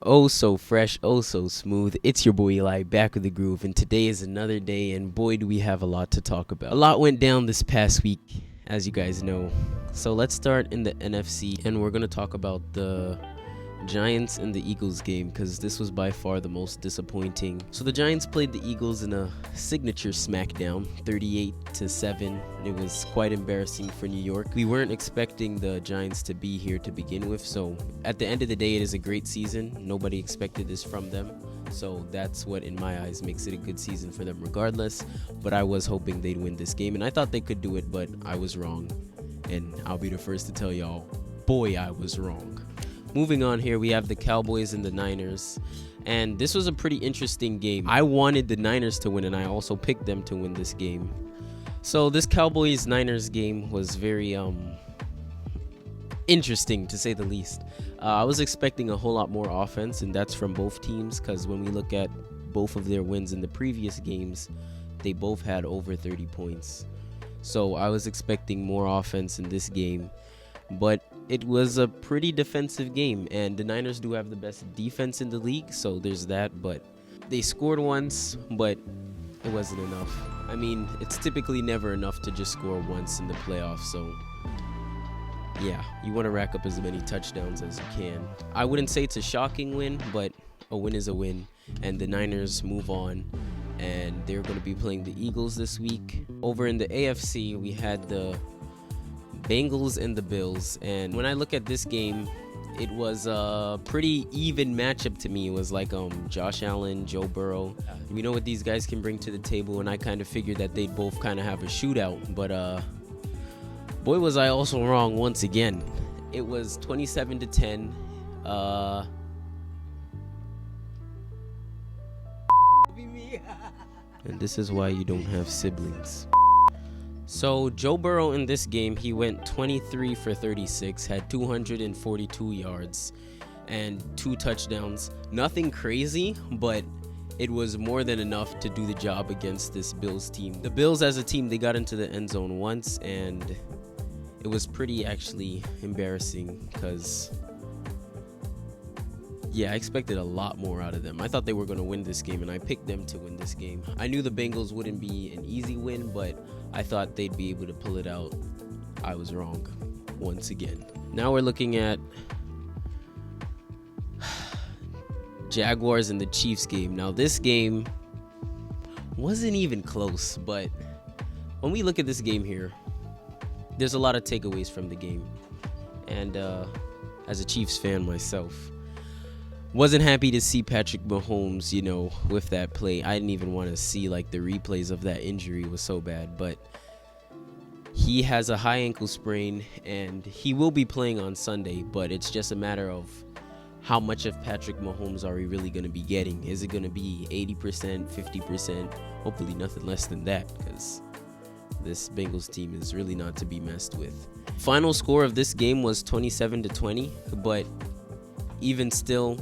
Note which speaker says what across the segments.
Speaker 1: Oh, so fresh, oh, so smooth. It's your boy Eli back with the groove, and today is another day, and boy, do we have a lot to talk about. A lot went down this past week, as you guys know. So let's start in the NFC, and we're going to talk about the Giants and the Eagles game, because this was by far the most disappointing. So the Giants played the Eagles in a signature smackdown, 38-7. It was quite embarrassing for New York. We weren't expecting the Giants to be here to begin with, so at the end of the day, it is a great season. Nobody expected this from them, so that's what in my eyes makes it a good season for them regardless. But I was hoping they'd win this game, and I thought they could do it, but I was wrong, and I'll be the first to tell y'all, boy, I was wrong. Moving on here, we have the Cowboys and the Niners, and this was a pretty interesting game. I wanted the Niners to win, and I also picked them to win this game. So this Cowboys-Niners game was very interesting, to say the least. I was expecting a whole lot more offense, and that's from both teams, because when we look at both of their wins in the previous games, they both had over 30 points. So I was expecting more offense in this game, but it was a pretty defensive game, and the Niners do have the best defense in the league, so there's that. But they scored once, but it wasn't enough. I mean, it's typically never enough to just score once in the playoffs, so yeah, you want to rack up as many touchdowns as you can. I wouldn't say it's a shocking win, but a win is a win, and the Niners move on, and they're going to be playing the Eagles this week. Over in the AFC, we had the Bengals and the Bills, and when I look at this game, it was a pretty even matchup to me. It was like Josh Allen, Joe Burrow. We know what these guys can bring to the table, and I kind of figured that they'd both kind of have a shootout, but boy was I also wrong once again. It was 27-10. And this is why you don't have siblings. So Joe Burrow in this game, he went 23 for 36, had 242 yards and 2 touchdowns. Nothing crazy, but it was more than enough to do the job against this Bills team. The Bills as a team, they got into the end zone once, and it was pretty actually embarrassing because, yeah, I expected a lot more out of them. I thought they were going to win this game, and I picked them to win this game. I knew the Bengals wouldn't be an easy win, but I thought they'd be able to pull it out. I was wrong once again. Now we're looking at Jaguars and the Chiefs game. Now this game wasn't even close, but when we look at this game here, there's a lot of takeaways from the game. And as a Chiefs fan myself, wasn't happy to see Patrick Mahomes, with that play. I didn't even want to see like the replays of that injury. It was so bad, but he has a high ankle sprain, and he will be playing on Sunday, but it's just a matter of how much of Patrick Mahomes are we really going to be getting? Is it going to be 80%, 50%? Hopefully nothing less than that, because this Bengals team is really not to be messed with. Final score of this game was 27-20, but even still,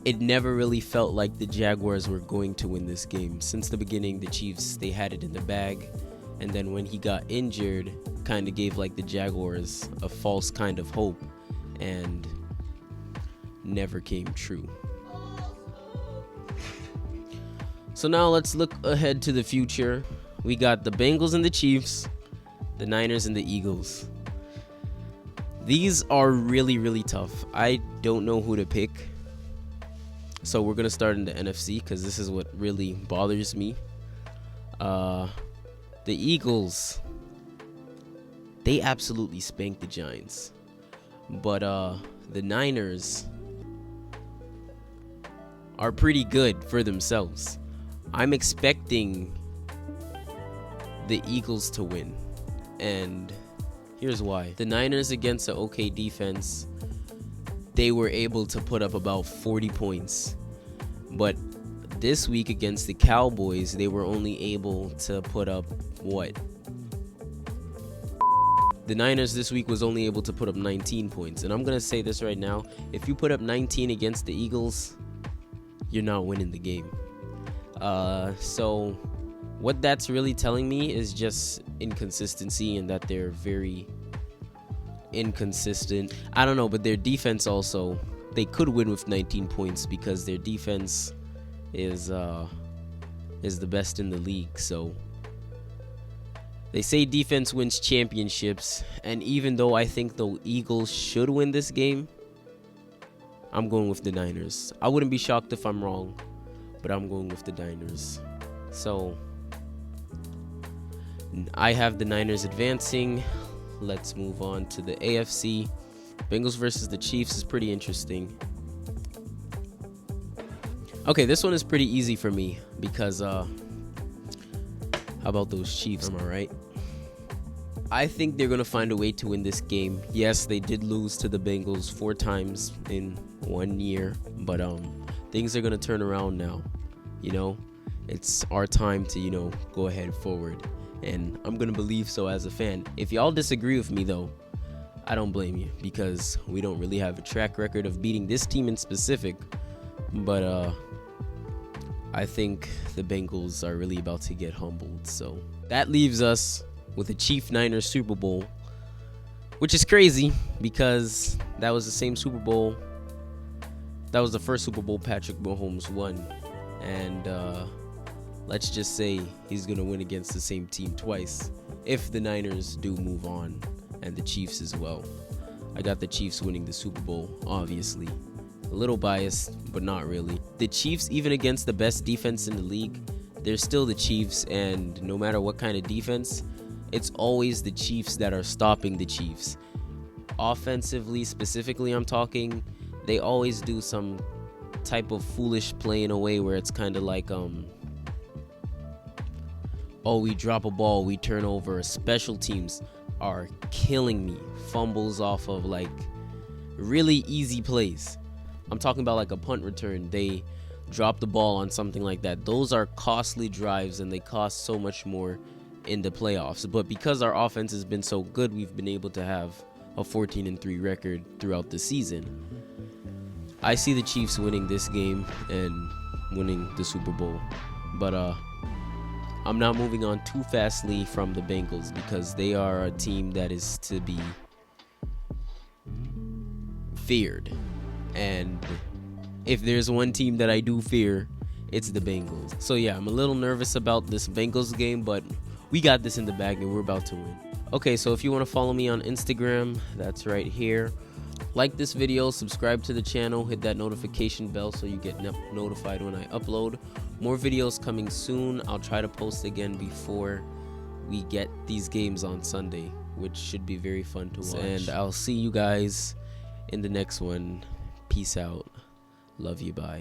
Speaker 1: it never really felt like the Jaguars were going to win this game. Since the beginning, the Chiefs, they had it in the bag. And then when he got injured, kind of gave like the Jaguars a false kind of hope, and never came true. So now let's look ahead to the future. We got the Bengals and the Chiefs, the Niners and the Eagles. These are really, really tough. I don't know who to pick. So we're going to start in the NFC, because this is what really bothers me. The Eagles, they absolutely spanked the Giants. But the Niners are pretty good for themselves. I'm expecting the Eagles to win. And here's why. The Niners, against an okay defense, they were able to put up about 40 points. But this week against the Cowboys, they were only able to put up what? The Niners this week was only able to put up 19 points. And I'm going to say this right now. If you put up 19 against the Eagles, you're not winning the game. So what that's really telling me is just inconsistency, and that they're very inconsistent. I don't know, but their defense also they could win with 19 points because their defense is the best in the league. So they say defense wins championships, and even though I think the Eagles should win this game, I'm going with the Niners. I wouldn't be shocked if I'm wrong, but I'm going with the Niners. So I have the Niners advancing. Let's move on to the AFC. Bengals versus the Chiefs is pretty interesting. Okay, this one is pretty easy for me because how about those Chiefs? Am I right? I think they're going to find a way to win this game. Yes, they did lose to the Bengals 4 times in 1 year, but things are going to turn around now. You know, it's our time to, go ahead forward. And I'm going to believe so as a fan. If y'all disagree with me, though, I don't blame you because we don't really have a track record of beating this team in specific. But I think the Bengals are really about to get humbled. So that leaves us with a Chiefs-Niners Super Bowl, which is crazy because that was the same Super Bowl. That was the first Super Bowl Patrick Mahomes won. And let's just say he's going to win against the same team twice if the Niners do move on, and the Chiefs as well. I got the Chiefs winning the Super Bowl, obviously. A little biased, but not really. The Chiefs, even against the best defense in the league, they're still the Chiefs, and no matter what kind of defense, it's always the Chiefs that are stopping the Chiefs. Offensively, specifically, I'm talking, they always do some type of foolish play in a way where it's kind of like, we drop a ball, we turn over. Special teams are killing me. Fumbles off of like really easy plays. I'm talking about like a punt return. They drop the ball on something like that. Those are costly drives and they cost so much more in the playoffs. But because our offense has been so good, we've been able to have a 14-3 record throughout the season. I see the Chiefs winning this game and winning the Super Bowl. But I'm not moving on too fastly from the Bengals because they are a team that is to be feared. And if there's one team that I do fear, it's the Bengals. So yeah, I'm a little nervous about this Bengals game, but we got this in the bag and we're about to win. Okay, so if you want to follow me on Instagram, that's right here. Like this video, subscribe to the channel, hit that notification bell so you get notified when I upload. More videos coming soon. I'll try to post again before we get these games on Sunday, which should be very fun to watch. And I'll see you guys in the next one. Peace out. Love you. Bye.